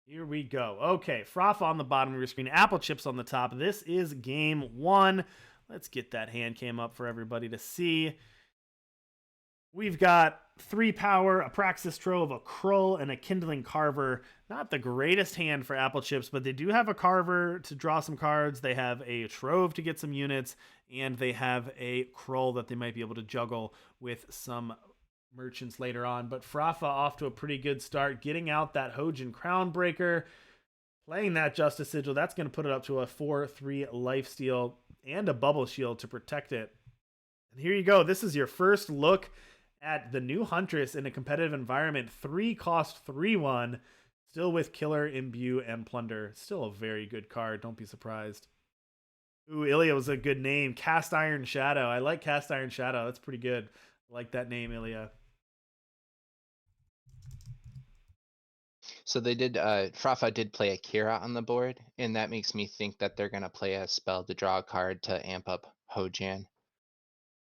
Here we go. Okay, Frafa on the bottom of your screen, Applechips on the top. This is game one. Let's get that hand cam up for everybody to see. We've got 3 power, a Praxis Trove, a Krull, and a Kindling Carver. Not the greatest hand for Applechips, but they do have a Carver to draw some cards. They have a Trove to get some units, and they have a Krull that they might be able to juggle with some merchants later on. But Frafa off to a pretty good start, getting out that Hojin Crownbreaker, playing that Justice Sigil. That's going to put it up to a 4/3 lifesteal and a bubble shield to protect it. And here you go. This is your first look at the new Huntress in a competitive environment. 3 cost 3/1, still with Killer, Imbue, and Plunder. Still a very good card. Don't be surprised. Ooh, Ilya was a good name. Cast Iron Shadow. I like Cast Iron Shadow. That's pretty good. I like that name, Ilya. So they did, Frafa did play a Kira on the board, and that makes me think that they're gonna play a spell to draw a card to amp up Hojan.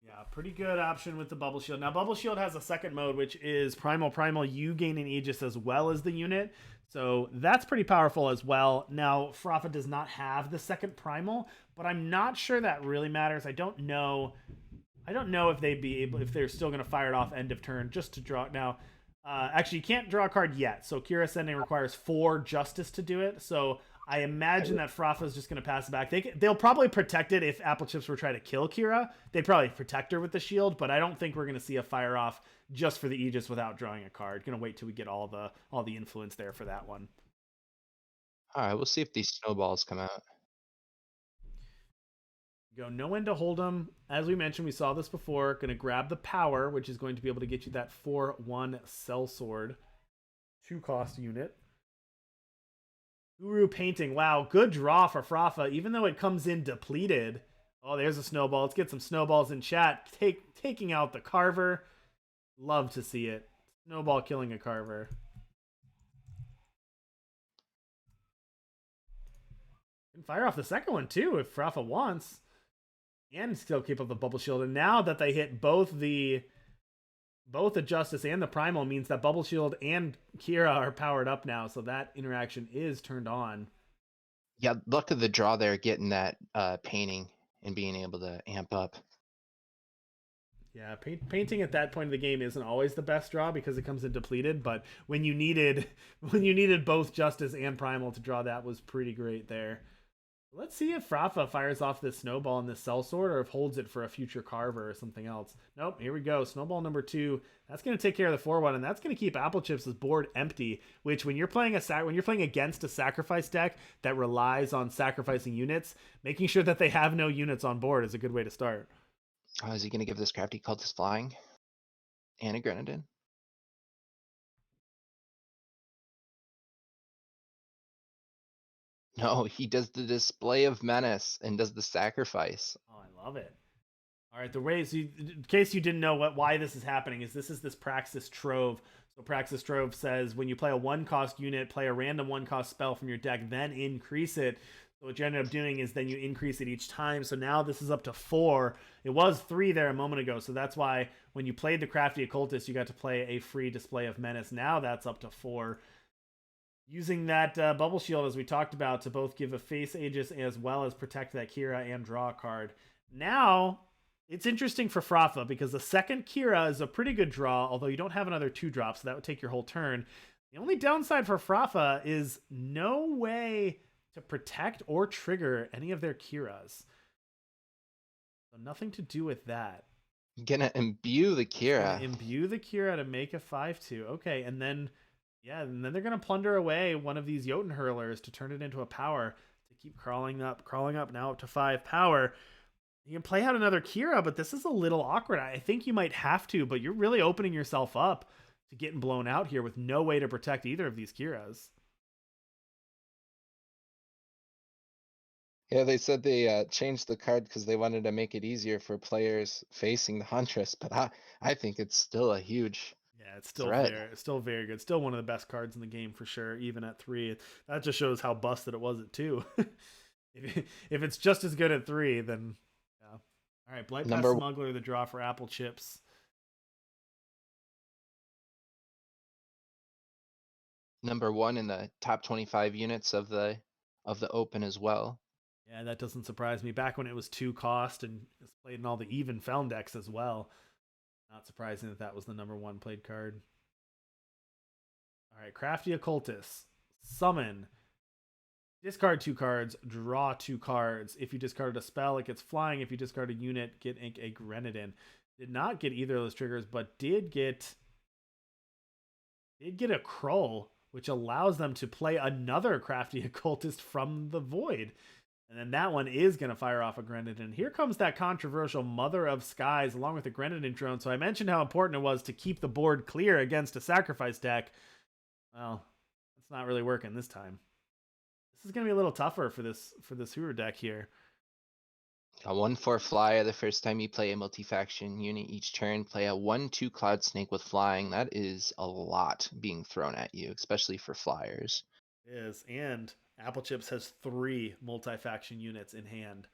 Yeah, pretty good option with the Bubble Shield. Now, Bubble Shield has a second mode, which is Primal. Primal, you gain an Aegis as well as the unit. So that's pretty powerful as well. Now, Frafa does not have the second Primal, but I'm not sure that really matters. I don't know if they'd be able, if they're still going to fire it off end of turn just to draw. Now, actually, you can't draw a card yet. So Kira Sending requires 4 Justice to do it. So I imagine that Frafa is just going to pass it back. They'll probably protect it if Applechips were trying to kill Kira. They'd probably protect her with the shield, but I don't think we're going to see a fire off just for the Aegis without drawing a card. Going to wait till we get all the influence there for that one. All right, we'll see if these snowballs come out. Go no end to hold them. As we mentioned, we saw this before. Going to grab the power, which is going to be able to get you that 4/1 Sellsword. 2 cost unit. Hooru Painting. Wow, good draw for Frafa, even though it comes in depleted. Oh, there's a snowball. Let's get some snowballs in chat. Taking out the Carver. Love to see it. Snowball killing a Carver. Can fire off the second one, too, if Frafa wants. And still keep up the Bubble Shield. And now that they hit both the Justice and the Primal, means that Bubble Shield and Kira are powered up now, so that interaction is turned on. Yeah, luck of the draw there, getting that painting and being able to amp up. Yeah, painting at that point of the game isn't always the best draw because it comes in depleted, but when you needed both Justice and Primal to draw, that was pretty great there. Let's see if Frafa fires off this snowball in this Sellsword or if holds it for a future Carver or something else. Nope, here we go. Snowball number 2. That's going to take care of the 4/1, and that's going to keep Applechips' board empty, which when you're playing against a sacrifice deck that relies on sacrificing units, making sure that they have no units on board is a good way to start. Oh, is he gonna give this Crafty Cultist Flying? And a Grenadin? No, he does the Display of Menace and does the sacrifice. Oh, I love it. All right, the way, so in case you didn't know why this is happening, is this Praxis Trove. So Praxis Trove says when you play a 1-cost unit, play a random 1-cost spell from your deck, then increase it. So what you ended up doing is then you increase it each time. So now this is up to 4. It was 3 there a moment ago. So that's why when you played the Crafty Occultist, you got to play a free Display of Menace. Now that's up to 4. Using that Bubble Shield, as we talked about, to both give a face Aegis as well as protect that Kira and draw a card. Now, it's interesting for Frafa because the second Kira is a pretty good draw, although you don't have another 2-drop, so that would take your whole turn. The only downside for Frafa is no way to protect or trigger any of their Kiras. So nothing to do with that. Gonna imbue the Kira. Imbue the Kira to make a 5/2. Okay, and then... yeah, and then they're going to plunder away one of these Jotun hurlers to turn it into a power to keep crawling up now up to 5 power. You can play out another Kira, but this is a little awkward. I think you might have to, but you're really opening yourself up to getting blown out here with no way to protect either of these Kiras. Yeah, they said they changed the card because they wanted to make it easier for players facing the Huntress, but I think it's still a huge... yeah, it's still very good. Still one of the best cards in the game for sure, even at 3. That just shows how busted it was at 2. If it's just as good at 3, then yeah. All right, Blight Path Smuggler, the draw for Applechips. Number one in the top 25 units of the open as well. Yeah, that doesn't surprise me. Back when it was 2 cost and it was played in all the even Feln decks as well. Not surprising that that was the number 1 played card. All right, Crafty Occultist. Summon. Discard 2 cards, draw 2 cards. If you discarded a spell, it gets flying. If you discard a unit, get a Grenadin. Did not get either of those triggers, but did get a Krull, which allows them to play another Crafty Occultist from the Void. And then that one is going to fire off a Grenadin. Here comes that controversial Mother of Skies along with the Grenadin drone. So I mentioned how important it was to keep the board clear against a sacrifice deck. Well, it's not really working this time. This is going to be a little tougher for this Hooru deck here. A 1/4 flyer the first time you play a multi-faction unit each turn. Play a 1/2 Cloud Snake with flying. That is a lot being thrown at you, especially for flyers. It is, and Applechips has 3 multi-faction units in hand.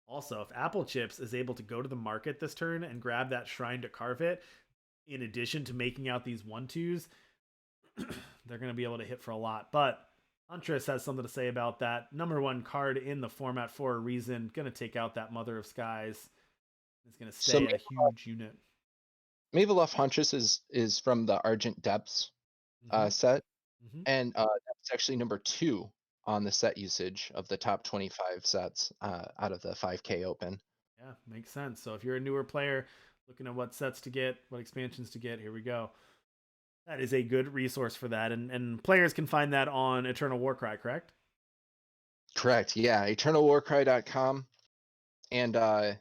Also, if Applechips is able to go to the market this turn and grab that Shrine to Carve It, in addition to making out these 1/2s, they're going to be able to hit for a lot. But Huntress has something to say about that. Number 1 card in the format for a reason. Going to take out that Mother of Skies. It's going to stay a huge unit. Maveloff Huntress is from the Argent Depths set. And that's actually number 2 on the set usage of the top 25 sets out of the 5K open. Yeah, makes sense. So if you're a newer player looking at what sets to get, what expansions to get, here we go. That is a good resource for that. And players can find that on Eternal Warcry, correct? Correct, yeah. EternalWarcry.com. And oh,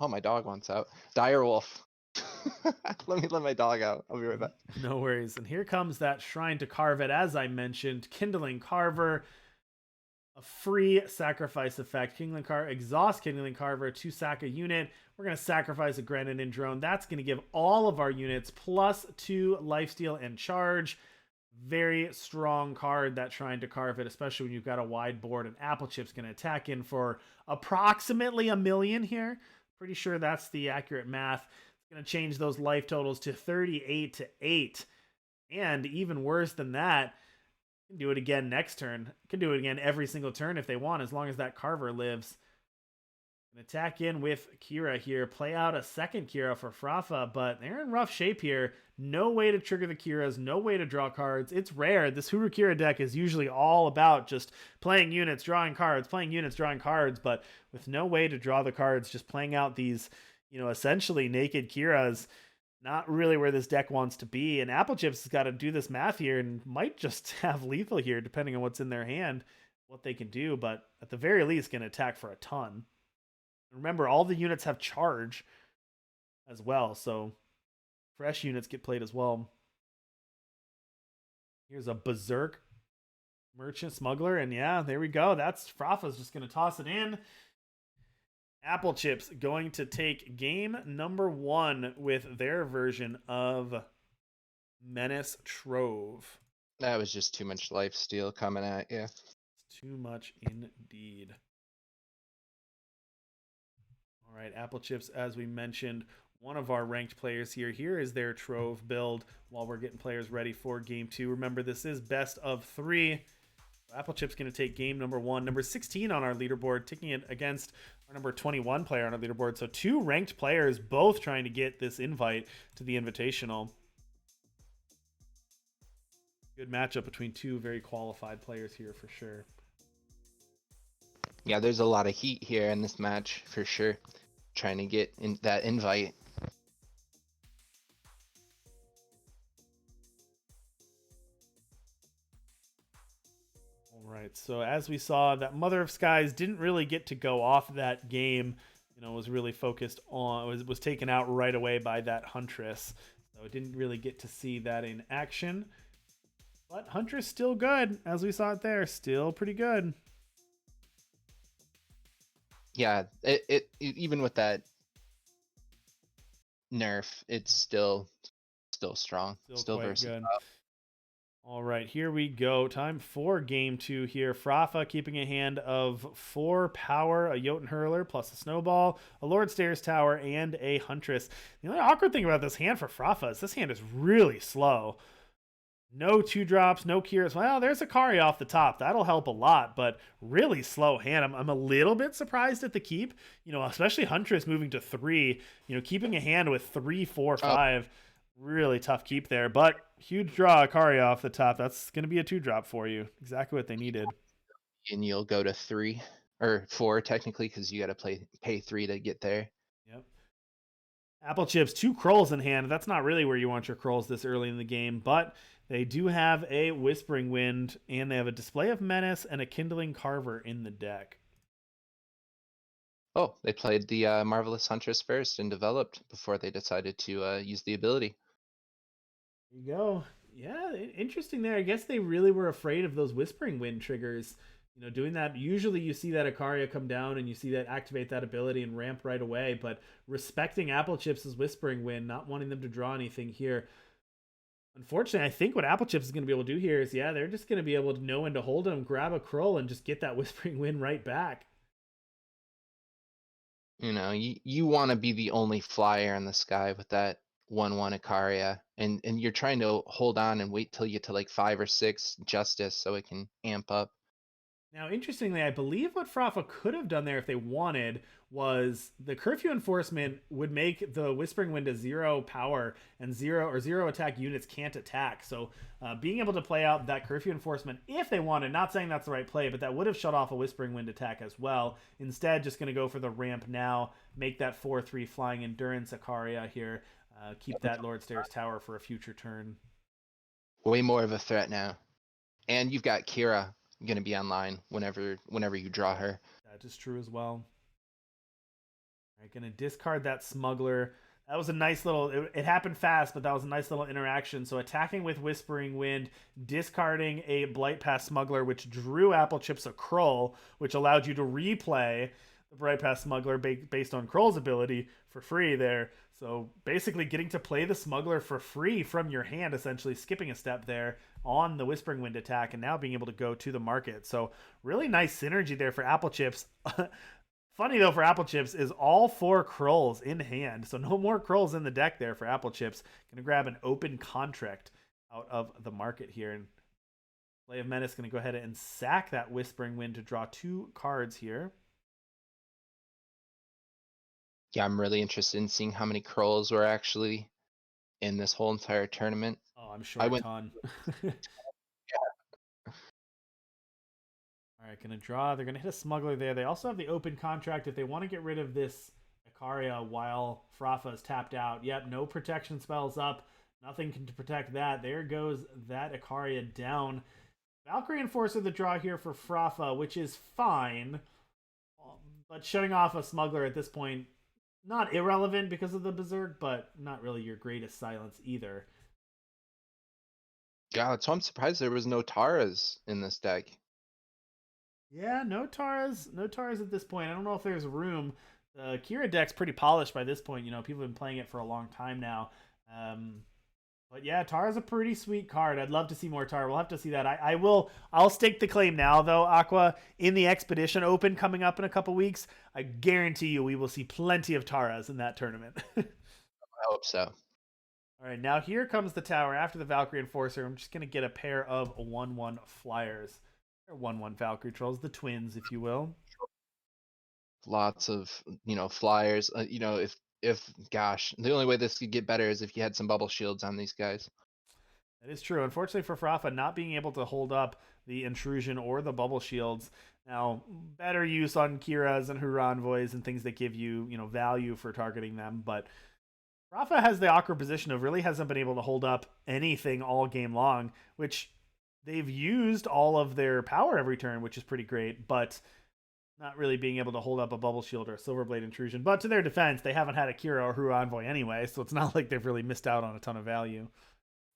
my dog wants out. Direwolf. Let me let my dog out. I'll be right back. No worries. And here comes that Shrine to Carve It, as I mentioned. Kindling Carver, a free sacrifice effect. Exhaust Kindling Carver to sack a unit. We're going to sacrifice a Grenadin drone. That's going to give all of our units +2 lifesteal and charge. Very strong card, that Shrine to Carve It, especially when you've got a wide board. And Applechips going to attack in for approximately 1 million here. Pretty sure that's the accurate math. Going to change those life totals to 38 to 8. And even worse than that, can do it again next turn. Can do it again every single turn if they want, as long as that Carver lives. Can attack in with Kira here. Play out a second Kira for Frafa, but they're in rough shape here. No way to trigger the Kiras, no way to draw cards. It's rare. This Hooru Kira deck is usually all about just playing units, drawing cards, playing units, drawing cards, but with no way to draw the cards, just playing out these, essentially naked Kiras, not really where this deck wants to be. And Applechips has got to do this math here and might just have lethal here, depending on what's in their hand, what they can do. But at the very least, can attack for a ton. Remember, all the units have charge as well, so fresh units get played as well. Here's a Berserk Merchant Smuggler, and yeah, there we go. That's Frafa's just going to toss it in. Applechips going to take game number 1 with their version of Menace Trove. That was just too much lifesteal coming at you. Too much indeed. All right, Applechips, as we mentioned, one of our ranked players here. Here is their Trove build while we're getting players ready for game 2. Remember, this is best of 3. Applechips going to take game number 1, number 16 on our leaderboard, taking it against our number 21 player on our leaderboard. So 2 ranked players, both trying to get this invite to the Invitational. Good matchup between 2 very qualified players here for sure. Yeah, there's a lot of heat here in this match for sure. Trying to get in that invite. All right, so as we saw, that Mother of Skies didn't really get to go off that game. Was really focused on, was taken out right away by that Huntress. So it didn't really get to see that in action. But Huntress still good, as we saw it there. Still pretty good. Yeah, it even with that nerf, it's still strong, still versatile. Good. All right, here we go. Time for game 2 here. Frafa keeping a hand of 4 power, a Jotun Hurler plus a Snowball, a Lord Stairs Tower, and a Huntress. The only awkward thing about this hand for Frafa is this hand is really slow. No 2-drops, no Kiras. Well, there's a Kari off the top. That'll help a lot, but really slow hand. I'm a little bit surprised at the keep, especially Huntress moving to 3, keeping a hand with 3, 4, 5. Really tough keep there, but huge draw Akari off the top. That's going to be a 2-drop for you. Exactly what they needed. And you'll go to 3 or 4 technically because you got to pay 3 to get there. Yep. Applechips, 2 Krolls in hand. That's not really where you want your Krolls this early in the game, but they do have a Whispering Wind, and they have a Display of Menace and a Kindling Carver in the deck. Oh, they played the Marvelous Huntress first and developed before they decided to use the ability. There you go. Yeah, interesting there. I guess they really were afraid of those Whispering Wind triggers. Doing that, usually you see that Ikaria come down and you see that activate that ability and ramp right away, but respecting Applechips' Whispering Wind, not wanting them to draw anything here. Unfortunately, I think what Applechips is going to be able to do here is, they're just going to be able to know when to hold them, grab a Krull, and just get that Whispering Wind right back. You want to be the only flyer in the sky with that 1/1 Ikaria, and you're trying to hold on and wait till you get to like 5 or 6 Justice so it can amp up. Now, interestingly, I believe what Frafa could have done there if they wanted was the Curfew Enforcement would make the Whispering Wind a 0 power and 0 attack units can't attack. So being able to play out that Curfew Enforcement if they wanted, not saying that's the right play, but that would have shut off a Whispering Wind attack as well. Instead, just going to go for the ramp now, make that 4/3 Flying Endurance Ikaria here, keep that Lord Stairs Tower for a future turn. Way more of a threat now. And you've got Kira going to be online whenever you draw her. That is true as well. All right, going to discard that Smuggler. That was a nice little, it happened fast, but that was a nice little interaction. So attacking with Whispering Wind, discarding a Blight Pass Smuggler, which drew Applechips a Krull, which allowed you to replay the Blight Pass Smuggler based on Krull's ability for free there. So basically getting to play the Smuggler for free from your hand, essentially skipping a step there on the Whispering Wind attack and now being able to go to the market. So really nice synergy there for Applechips. Funny though for Applechips is all 4 Krulls in hand, so no more Krulls in the deck there for Applechips. Gonna grab an open contract out of the market here, and Play of Menace gonna go ahead and sack that Whispering Wind to draw 2 cards here. Yeah, I'm really interested in seeing how many Krulls were actually in this whole entire tournament. Oh, I'm sure a ton. All right, gonna draw. They're gonna hit a Smuggler there. They also have the open contract if they want to get rid of this Ikaria while Frafa is tapped out. Yep, no protection spells up. Nothing can protect that. There goes that Ikaria down. Valkyrie Enforcer the draw here for Frafa, which is fine. But shutting off a Smuggler at this point, not irrelevant because of the Berserk, but not really your greatest silence either. Yeah, so I'm surprised there was no Taras in this deck. Yeah, no Taras at this point. I don't know if there's room. The Kira deck's pretty polished by this point. People have been playing it for a long time now. But yeah, Tara's a pretty sweet card. I'd love to see more Tara. We'll have to see that. I'll stake the claim now, though, Aqua. In the Expedition Open coming up in a couple weeks, I guarantee you we will see plenty of Taras in that tournament. I hope so. All right, now here comes the tower after the Valkyrie Enforcer. I'm just going to get a pair of 1/1 flyers. They're 1/1 Valkyrie Trolls, the twins, if you will. Lots of, flyers. If gosh, the only way this could get better is if you had some bubble shields on these guys. That is true. Unfortunately for Frafa, not being able to hold up the intrusion or the bubble shields. Now, better use on Kiras and Hooru envoys and things that give you, value for targeting them. But Frafa has the awkward position of really hasn't been able to hold up anything all game long, which they've used all of their power every turn, which is pretty great, but not really being able to hold up a bubble shield or a Silverblade intrusion. But to their defense, they haven't had a Kira or Hooru envoy anyway, so it's not like they've really missed out on a ton of value.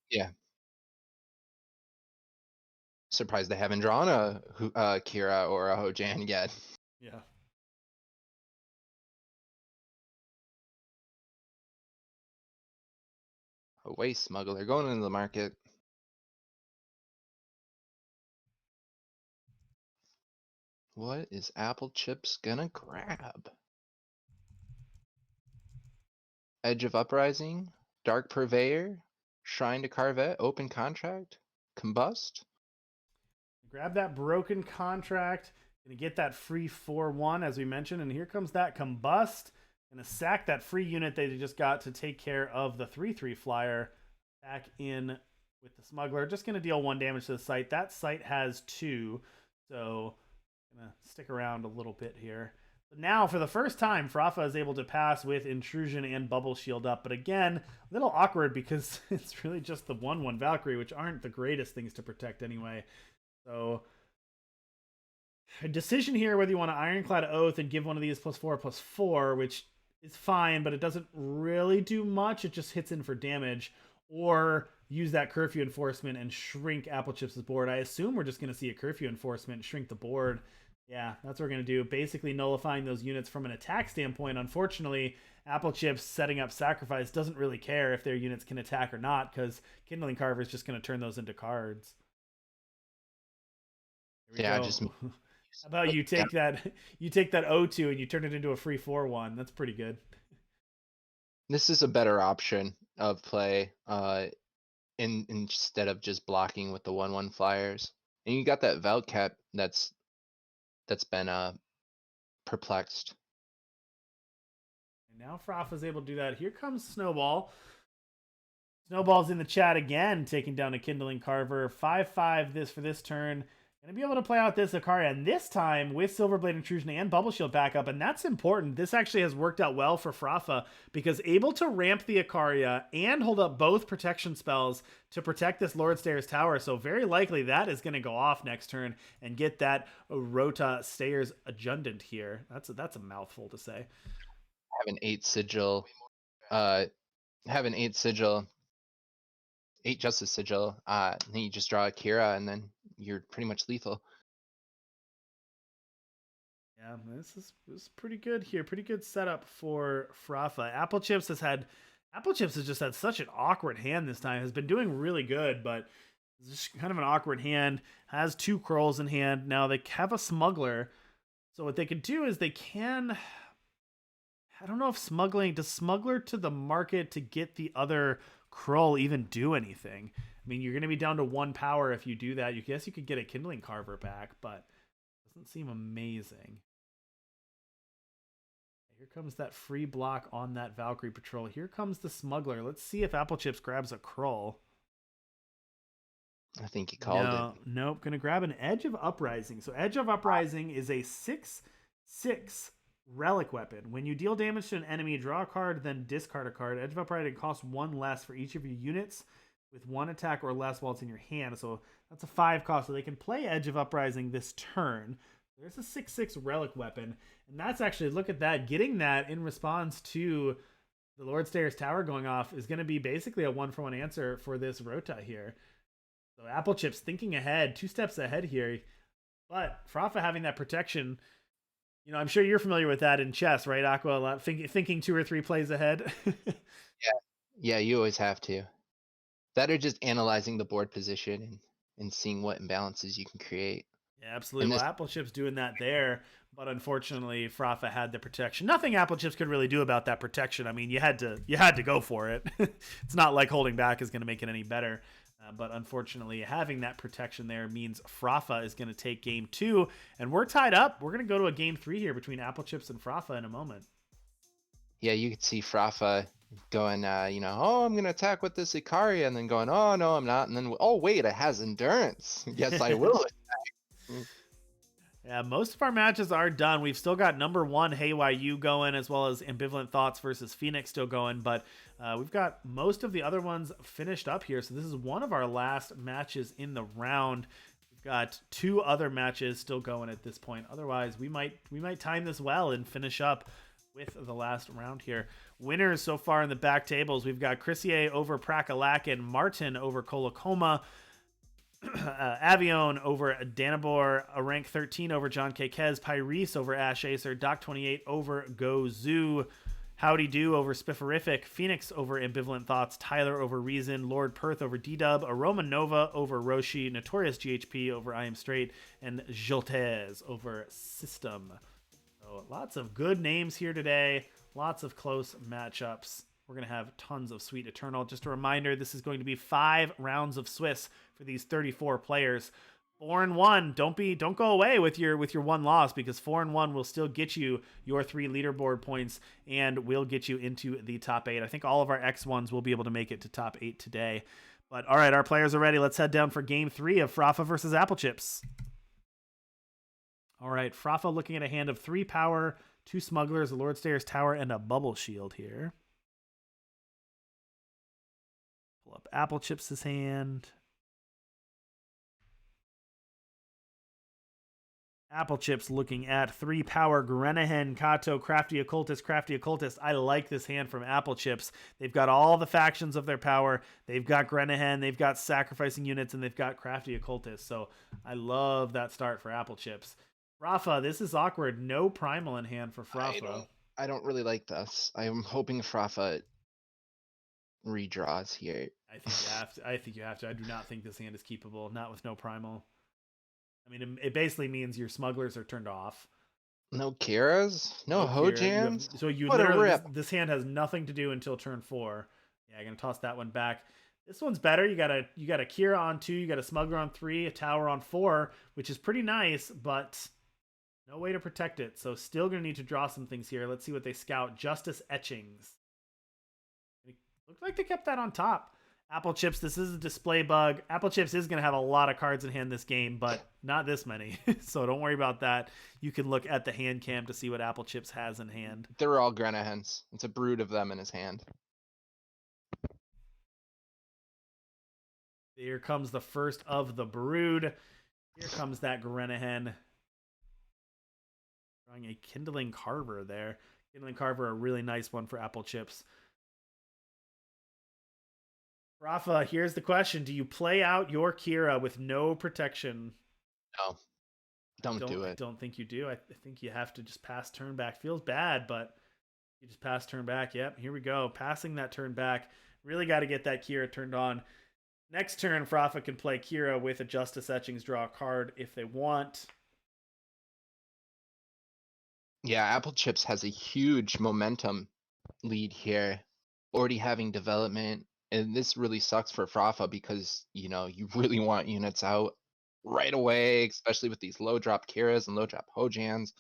Yeah. Surprised they haven't drawn a Kira or a Hojan yet. Yeah. A waste smuggler going into the market. What is Applechips gonna grab? Edge of Uprising, Dark Purveyor, Shrine to Carvet, Open Contract, Combust. Grab that broken contract. Gonna get that free 4/1 as we mentioned, and here comes that Combust. Gonna sack that free unit they just got to take care of the 3/3 flyer. Back in with the smuggler. Just gonna deal 1 damage to the site. That site has 2, so gonna stick around a little bit here. But now, for the first time, Frafa is able to pass with Intrusion and Bubble Shield up. But again, a little awkward because it's really just the 1/1 Valkyrie, which aren't the greatest things to protect anyway. So, a decision here whether you want to Ironclad Oath and give one of these +4/+4, which is fine, but it doesn't really do much. It just hits in for damage. Or use that Curfew Enforcement and shrink Applechips' board. I assume we're just going to see a Curfew Enforcement shrink the board. Yeah, that's what we're going to do. Basically nullifying those units from an attack standpoint. Unfortunately, Applechips setting up Sacrifice doesn't really care if their units can attack or not, because Kindling Carver is just going to turn those into cards. Yeah, just how about you take that O2 and you turn it into a free 4/1. That's pretty good. This is a better option of play instead of just blocking with the 1/1 flyers. And you got that Valcap that's been perplexed. And now Frafa's able to do that. Here comes Snowball. Snowball's in the chat again, taking down a Kindling Carver. 5/5 this for this turn. Going to be able to play out this Ikaria, and this time with Silverblade Intrusion and Bubble Shield backup, and that's important. This actually has worked out well for Frafa, because able to ramp the Ikaria and hold up both protection spells to protect this Lord Stairs tower, so very likely that is going to go off next turn and get that Rota Stairs Adjundant here. That's a mouthful to say. Have an 8 sigil, 8 Justice Sigil, then you just draw a Kira, and then you're pretty much lethal. Yeah, this is pretty good here. Pretty good setup for Frafa. Applechips has just had such an awkward hand this time. Has been doing really good, but it's just kind of an awkward hand. Has 2 Krolls in hand. Now they have a Smuggler. So what they can do is they can... I don't know if does Smuggler to the market to get the other Krull even do anything? I mean, you're going to be down to 1 power if you do that. You guess you could get a Kindling Carver back, but it doesn't seem amazing. Here comes that free block on that Valkyrie Patrol. Here comes the Smuggler. Let's see if Applechips grabs a Krull. I think he called it. Nope. Going to grab an Edge of Uprising. So Edge of Uprising is a 6/6 relic weapon. When you deal damage to an enemy, draw a card, then discard a card. Edge of Uprising costs 1 less for each of your units with 1 attack or less while it's in your hand. So that's a 5 cost. So they can play Edge of Uprising this turn. There's a 6/6 relic weapon. And that's actually, look at that. Getting that in response to the Lord Stairs Tower going off is going to be basically a 1-for-1 answer for this Rota here. So Applechips thinking ahead, 2 steps ahead here. But Frafa having that protection, you know, I'm sure you're familiar with that in chess, right, Aqua? A lot, thinking 2 or 3 plays ahead. Yeah, you always have to. That or just analyzing the board position and seeing what imbalances you can create. Yeah, absolutely. Well, Applechips doing that there, but unfortunately, Frafa had the protection. Nothing Applechips could really do about that protection. I mean, you had to go for it. It's not like holding back is going to make it any better. But unfortunately, having that protection there means Frafa is going to take game 2, and we're tied up. We're going to go to a game 3 here between Applechips and Frafa in a moment. Yeah, you could see Frafa going, oh, I'm going to attack with this Ikaria, and then going, oh, no, I'm not. And then, oh, wait, it has endurance. Yes, I will attack. Yeah, most of our matches are done. We've still got number 1 Hey Why You going, as well as Ambivalent Thoughts versus Phoenix still going, but we've got most of the other ones finished up here. So this is one of our last matches in the round. We've got 2 other matches still going at this point. Otherwise, we might time this well and finish up with the last round here. Winners so far in the back tables, we've got Crissier over Prakalak, Martin over Kolokoma, Avion over Danabor, a rank 13 over John Kekez, Pyrese over Ash Acer, Doc 28 over Gozu, Howdy Do over Spifferific, Phoenix over Ambivalent Thoughts, Tyler over Reason, Lord Perth over D-Dub, Aroma Nova over Roshi, Notorious GHP over I Am Straight, and Joltez over System. So lots of good names here today. Lots of close matchups. We're going to have tons of Sweet Eternal. Just a reminder, this is going to be 5 rounds of Swiss for these 34 players. 4-1. Don't go away with your one loss, because 4-1 will still get you your 3 leaderboard points and will get you into the top 8. I think all of our X1s will be able to make it to top 8 today. But all right, our players are ready. Let's head down for game 3 of Frafa versus Applechips. All right, Frafa looking at a hand of 3 power, 2 smugglers, a Lord Stayer's Tower, and a bubble shield here. Pull up Applechips' hand. Applechips looking at 3 power, Grenahen, Kato, Crafty Occultist. I like this hand from Applechips. They've got all the factions of their power. They've got Grenahen, they've got sacrificing units, and they've got Crafty Occultist. So I love that start for Applechips. Frafa, this is awkward. No primal in hand for Frafa. I don't really like this. I'm hoping Frafa redraws here. I think you have to. I do not think this hand is keepable. Not with no primal. I mean, it basically means your smugglers are turned off. No Kiras? No Hojans? So you literally, this hand has nothing to do until turn 4. Yeah, I'm gonna toss that one back. This one's better. You got a Kira on 2, you got a smuggler on 3, a tower on 4, which is pretty nice, but no way to protect it. So still gonna need to draw some things here. Let's see what they scout. Justice Etchings. Looks like they kept that on top. Applechips, this is a display bug. Applechips is going to have a lot of cards in hand this game, but not this many. So don't worry about that. You can look at the hand cam to see what Applechips has in hand. They're all Grenahens. It's a brood of them in his hand. Here comes the first of the brood. Here comes that Grenahen. Drawing a Kindling Carver there. Kindling Carver, a really nice one for Applechips. Rafa, here's the question. Do you play out your Kira with no protection? No. Don't do it. I don't think you do. I think you have to just pass turn back. Feels bad, but you just pass turn back. Yep, here we go. Passing that turn back. Really got to get that Kira turned on. Next turn, Frafa can play Kira with a Justice Etchings, draw a card if they want. Yeah, Applechips has a huge momentum lead here. Already having development. And this really sucks for Frafa because, you really want units out right away, especially with these low drop Kiras and low drop Hojans.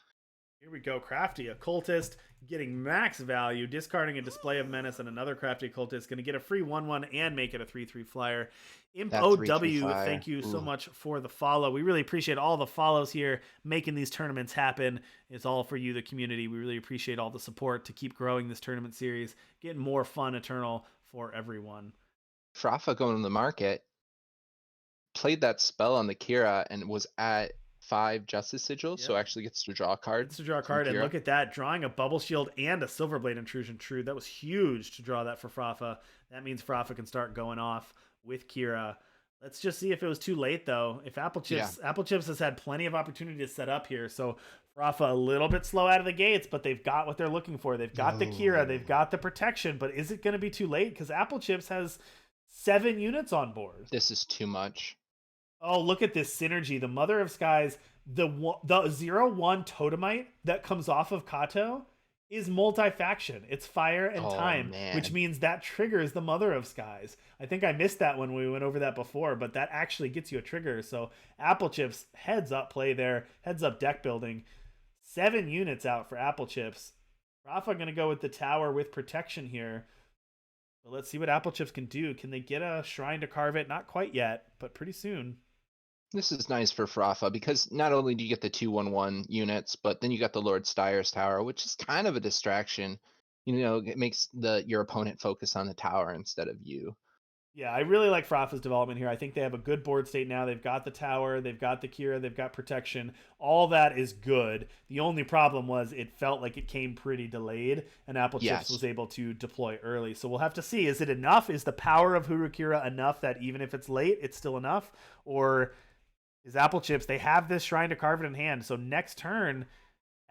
Here we go. Crafty Occultist getting max value, discarding a Display of Menace and another Crafty Occultist. Going to get a free 1/1 and make it a 3/3 flyer. Imp OW, thank you so much for the follow. We really appreciate all the follows here, making these tournaments happen. It's all for you, the community. We really appreciate all the support to keep growing this tournament series, getting more fun Eternal for everyone. Frafa going to the market, played that spell on the Kira and was at 5 Justice Sigils, so actually gets to draw a card. Gets to draw a card, and look at that, drawing a Bubble Shield and a Silverblade Intrusion. True, that was huge to draw that for Frafa. That means Frafa can start going off with Kira. Let's just see if it was too late, though. If Applechips has had plenty of opportunity to set up here, so Frafa a little bit slow out of the gates, but they've got what they're looking for. They've got the Kira, they've got the protection, but is it going to be too late? Because Applechips has 7 units on board. This is too much. Oh, look at this synergy. The Mother of Skies, the 0/1 Totemite that comes off of Kato is multi-faction. It's fire and time, which means that triggers the Mother of Skies. I think I missed that when we went over that before, but that actually gets you a trigger. So Applechips, heads up play there, heads up deck building. 7 units out for Applechips. Rafa going to go with the tower with protection here. But let's see what Applechips can do. Can they get a shrine to carve it? Not quite yet, but pretty soon. This is nice for Frafa because not only do you get the 2/1/1 units, but then you got the Lord Steyer's Tower, which is kind of a distraction. It makes your opponent focus on the tower instead of you. Yeah, I really like Frafa's development here. I think they have a good board state now. They've got the tower, they've got the Kira, they've got protection. All that is good. The only problem was it felt like it came pretty delayed, and Applechips was able to deploy early. So we'll have to see. Is it enough? Is the power of Hooru Kira enough that even if it's late, it's still enough? Or is Applechips, they have this shrine to carve it in hand, so next turn,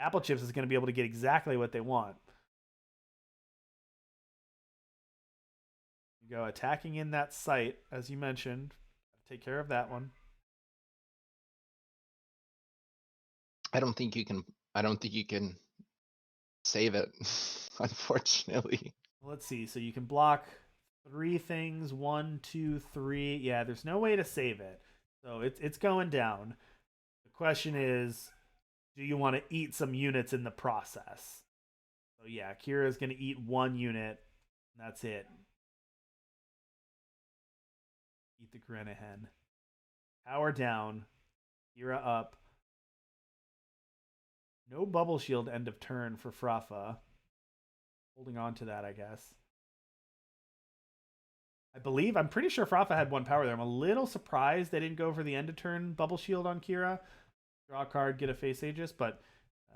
Applechips is going to be able to get exactly what they want. You go attacking in that site, as you mentioned. Take care of that one. I don't think you can save it, unfortunately. Let's see. So you can block 3 things. 1, 2, 3. Yeah, there's no way to save it. So it's going down. The question is, do you want to eat some units in the process? So yeah, Kira's going to eat 1 unit. And that's it. Eat the Grenahen. Power down. Kira up. No bubble shield end of turn for Frafa. Holding on to that, I guess. I'm pretty sure Frafa had 1 power there. I'm a little surprised they didn't go for the end of turn bubble shield on Kira. Draw a card, get a face Aegis, but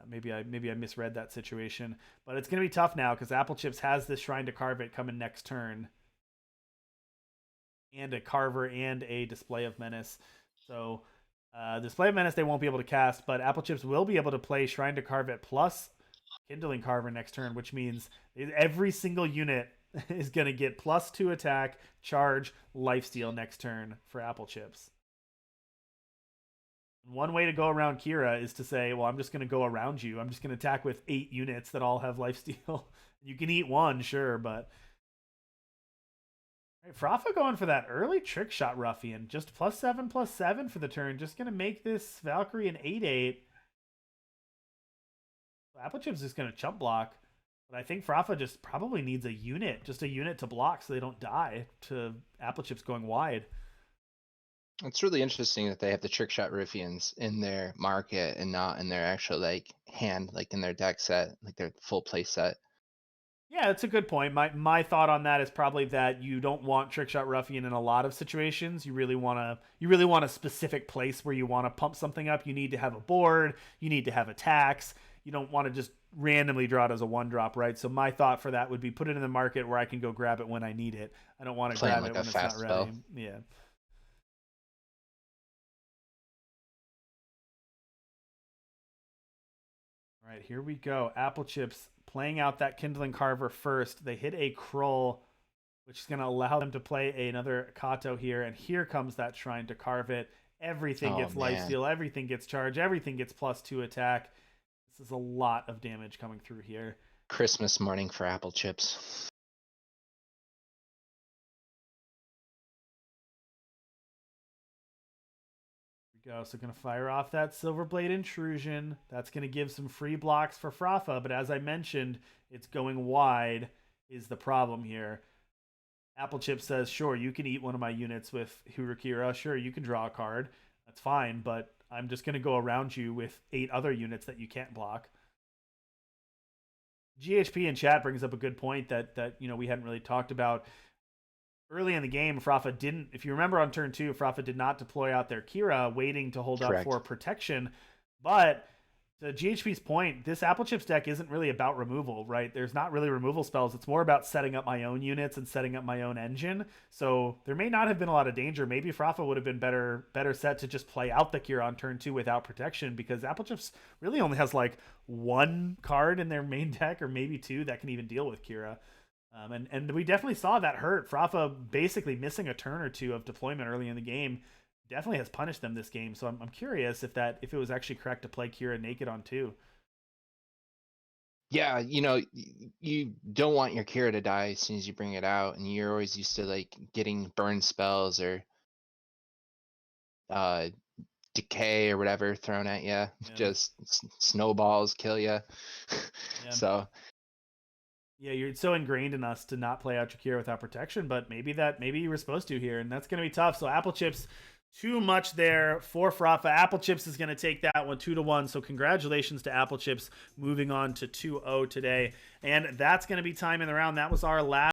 maybe I misread that situation. But it's going to be tough now because Applechips has this Shrine to Carve It coming next turn. And a Carver and a Display of Menace. So Display of Menace they won't be able to cast, but Applechips will be able to play Shrine to Carve It plus Kindling Carver next turn, which means every single unit is going to get +2 attack, charge, lifesteal next turn for Applechips. One way to go around Kira is to say, well, I'm just going to go around you. I'm just going to attack with 8 units that all have lifesteal. You can eat 1, sure, but... Right, Frafa going for that early Trick Shot Ruffian. Just +7/+7 for the turn. Just going to make this Valkyrie an 8/8. Applechips is going to chump block. But I think Frafa just probably needs a unit. Just a unit to block so they don't die to Applechips going wide. It's really interesting that they have the Trick Shot Ruffians in their market and not in their actual like hand, like in their deck set, like their full play set. Yeah, that's a good point. My thought on that is probably that you don't want Trick Shot Ruffian in a lot of situations. You really want a specific place where you want to pump something up. You need to have a board. You need to have attacks. You don't want to just randomly draw it as a 1-drop, right? So my thought for that would be put it in the market where I can go grab it when I need it. I don't want to grab it when it's not ready. Yeah. All right, here we go. Applechips playing out that Kindling Carver first. They hit a Krull, which is going to allow them to play another Kato here. And here comes that Shrine to Carve It. Everything gets lifesteal. Everything gets charge. Everything gets +2 attack. This is a lot of damage coming through here. Christmas morning for Applechips. Go. So going to fire off that Silverblade Intrusion. That's going to give some free blocks for Frafa, but as I mentioned, it's going wide is the problem here. Applechips says, sure, you can eat one of my units with Hooru Kira. Sure, you can draw a card. That's fine, but I'm just going to go around you with 8 other units that you can't block. GHP in chat brings up a good point that we hadn't really talked about. Early in the game, Frafa didn't, if you remember on turn 2, Frafa did not deploy out their Kira, waiting to hold up for protection. But to GHP's point, this Applechips deck isn't really about removal, right? There's not really removal spells. It's more about setting up my own units and setting up my own engine. So there may not have been a lot of danger. Maybe Frafa would have been better set to just play out the Kira on turn 2 without protection, because Applechips really only has like 1 card in their main deck, or maybe 2, that can even deal with Kira. And we definitely saw that hurt. Frafa basically missing a turn or 2 of deployment early in the game definitely has punished them this game. So I'm curious if it was actually correct to play Kira naked on 2. Yeah, you don't want your Kira to die as soon as you bring it out, and you're always used to like getting burn spells or decay or whatever thrown at you. Just snowballs kill you. So yeah, you're so ingrained in us to not play out your Kira without protection, but maybe you were supposed to here, and that's going to be tough. So Applechips, too much there for Frafa. Applechips is going to take that one 2-1. So congratulations to Applechips moving on to 2-0 today. And that's going to be time in the round. That was our last